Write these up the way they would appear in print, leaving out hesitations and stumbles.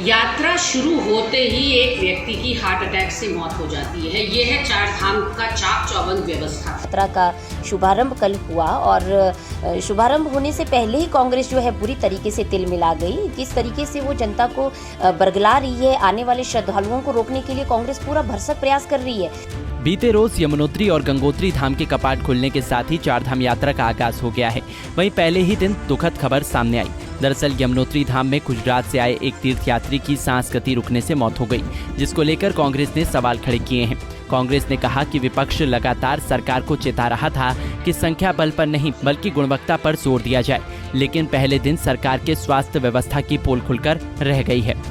यात्रा शुरू होते ही एक व्यक्ति की हार्ट अटैक से मौत हो जाती है। ये है चार धाम का चाक चौबंद व्यवस्था। यात्रा का शुभारंभ कल हुआ और शुभारंभ होने से पहले ही कांग्रेस जो है पूरी तरीके से तिल मिला गई। किस तरीके से वो जनता को बरगला रही है, आने वाले श्रद्धालुओं को रोकने के लिए कांग्रेस पूरा भरसक प्रयास कर रही है। बीते रोज यमुनोत्री और गंगोत्री धाम के कपाट खुलने के साथ ही चार धाम यात्रा का आगाज हो गया है। वहीं पहले ही दिन दुखद खबर सामने आई। दरअसल यमुनोत्री धाम में गुजरात से आए एक तीर्थयात्री की सांस गति रुकने से मौत हो गई, जिसको लेकर कांग्रेस ने सवाल खड़े किए हैं। कांग्रेस ने कहा कि विपक्ष लगातार सरकार को चेता रहा था कि संख्या बल पर नहीं बल्कि गुणवत्ता पर जोर दिया जाए, लेकिन पहले दिन सरकार के स्वास्थ्य व्यवस्था की पोल खुलकर रह गई है।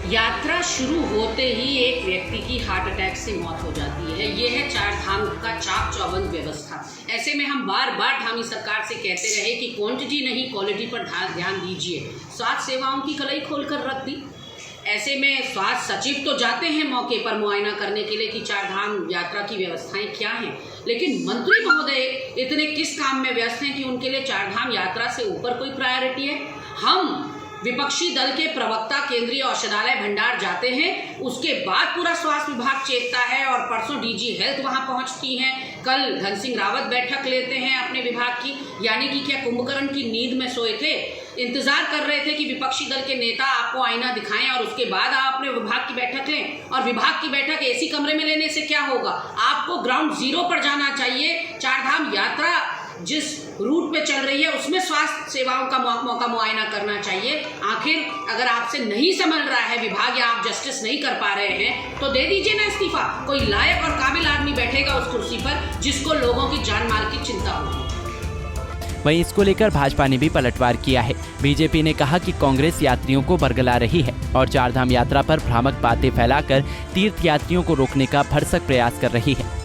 यात्रा शुरू होते ही एक व्यक्ति की हार्ट अटैक से मौत हो जाती है। ये है चार धाम का चाक चौबंद व्यवस्था। ऐसे में हम बार बार धामी सरकार से कहते रहे कि क्वांटिटी नहीं क्वालिटी पर ध्यान दीजिए। स्वास्थ्य सेवाओं की कलाई खोलकर रख दी। ऐसे में स्वास्थ्य सचिव तो जाते हैं मौके पर मुआयना करने के लिए कि चार धाम यात्रा की व्यवस्थाएं क्या हैं, लेकिन मंत्री महोदय इतने किस काम में व्यस्त हैं कि उनके लिए चार धाम यात्रा से ऊपर कोई प्रायोरिटी है। हम विपक्षी दल के प्रवक्ता केंद्रीय औषधालय भंडार जाते हैं, उसके बाद पूरा स्वास्थ्य विभाग चेतता है और परसों डीजी हेल्थ वहां पहुंचती हैं। कल धन सिंह रावत बैठक लेते हैं अपने विभाग की। यानी कि क्या कुंभकर्ण की नींद में सोए थे, इंतजार कर रहे थे कि विपक्षी दल के नेता आपको आईना दिखाएं और उसके बाद आप अपने विभाग की बैठक लें। और विभाग की बैठक एसी कमरे में लेने से क्या होगा, आपको ग्राउंड जीरो पर जाना चाहिए। चार धाम यात्रा जिस रूट पे चल रही है उसमें स्वास्थ्य सेवाओं का मौका मुआयना करना चाहिए। आखिर अगर आपसे नहीं समझ रहा है विभाग या आप जस्टिस नहीं कर पा रहे हैं तो दे दीजिए ना इस्तीफा। कोई लायक और काबिल आदमी बैठेगा उस कुर्सी पर जिसको लोगों की जान माल की चिंता होगी। वहीं इसको लेकर भाजपा ने भी पलटवार किया है। बीजेपी ने कहा कि कांग्रेस यात्रियों को बरगला रही है और चारधाम यात्रा पर भ्रामक बातें फैलाकर तीर्थ यात्रियों को रोकने का भरसक प्रयास कर रही है।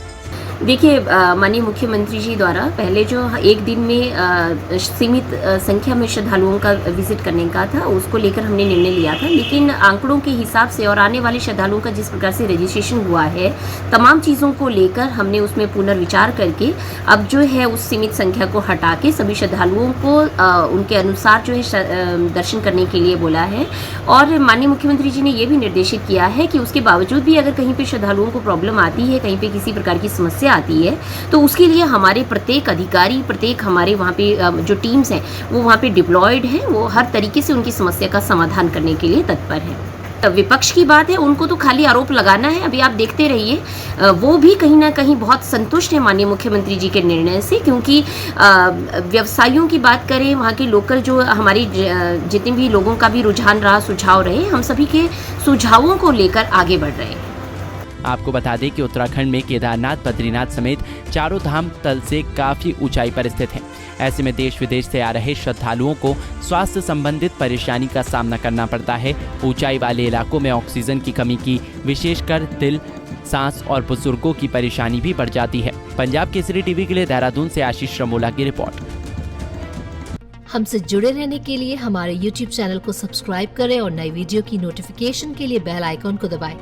देखिए, माननीय मुख्यमंत्री जी द्वारा पहले जो एक दिन में सीमित संख्या में श्रद्धालुओं का विजिट करने का था, उसको लेकर हमने निर्णय लिया था। लेकिन आंकड़ों के हिसाब से और आने वाले श्रद्धालुओं का जिस प्रकार से रजिस्ट्रेशन हुआ है, तमाम चीज़ों को लेकर हमने उसमें पुनर्विचार करके अब जो है उस सीमित संख्या को हटा के सभी श्रद्धालुओं को उनके अनुसार जो है दर्शन करने के लिए बोला है। और माननीय मुख्यमंत्री जी ने ये भी निर्देशित किया है कि उसके बावजूद भी अगर कहीं पर श्रद्धालुओं को प्रॉब्लम आती है, कहीं पर किसी प्रकार की समस्या आती है, तो उसके लिए हमारे प्रत्येक अधिकारी, प्रत्येक हमारे वहाँ पे जो टीम्स हैं वो वहाँ पे डिप्लॉयड हैं। वो हर तरीके से उनकी समस्या का समाधान करने के लिए तत्पर है। विपक्ष की बात है, उनको तो खाली आरोप लगाना है। अभी आप देखते रहिए, वो भी कहीं ना कहीं बहुत संतुष्ट है माननीय मुख्यमंत्री जी के निर्णय से, क्योंकि व्यवसायियों की बात करें, वहाँ के लोकल जो हमारी जितने भी लोगों का भी रुझान रहा, सुझाव रहे, हम सभी के सुझावों को लेकर आगे बढ़ रहे हैं। आपको बता दें कि उत्तराखंड में केदारनाथ, बद्रीनाथ समेत चारों धाम तल से काफी ऊंचाई पर स्थित हैं। ऐसे में देश विदेश से आ रहे श्रद्धालुओं को स्वास्थ्य संबंधित परेशानी का सामना करना पड़ता है। ऊंचाई वाले इलाकों में ऑक्सीजन की कमी की विशेषकर दिल, सांस और बुजुर्गों की परेशानी भी बढ़ जाती है। पंजाब केसरी टीवी के लिए देहरादून से आशीष रमोला की रिपोर्ट। हमसे जुड़े रहने के लिए हमारे YouTube चैनल को सब्सक्राइब करें और नई वीडियो की नोटिफिकेशन के लिए बेल आइकॉन को दबाएं।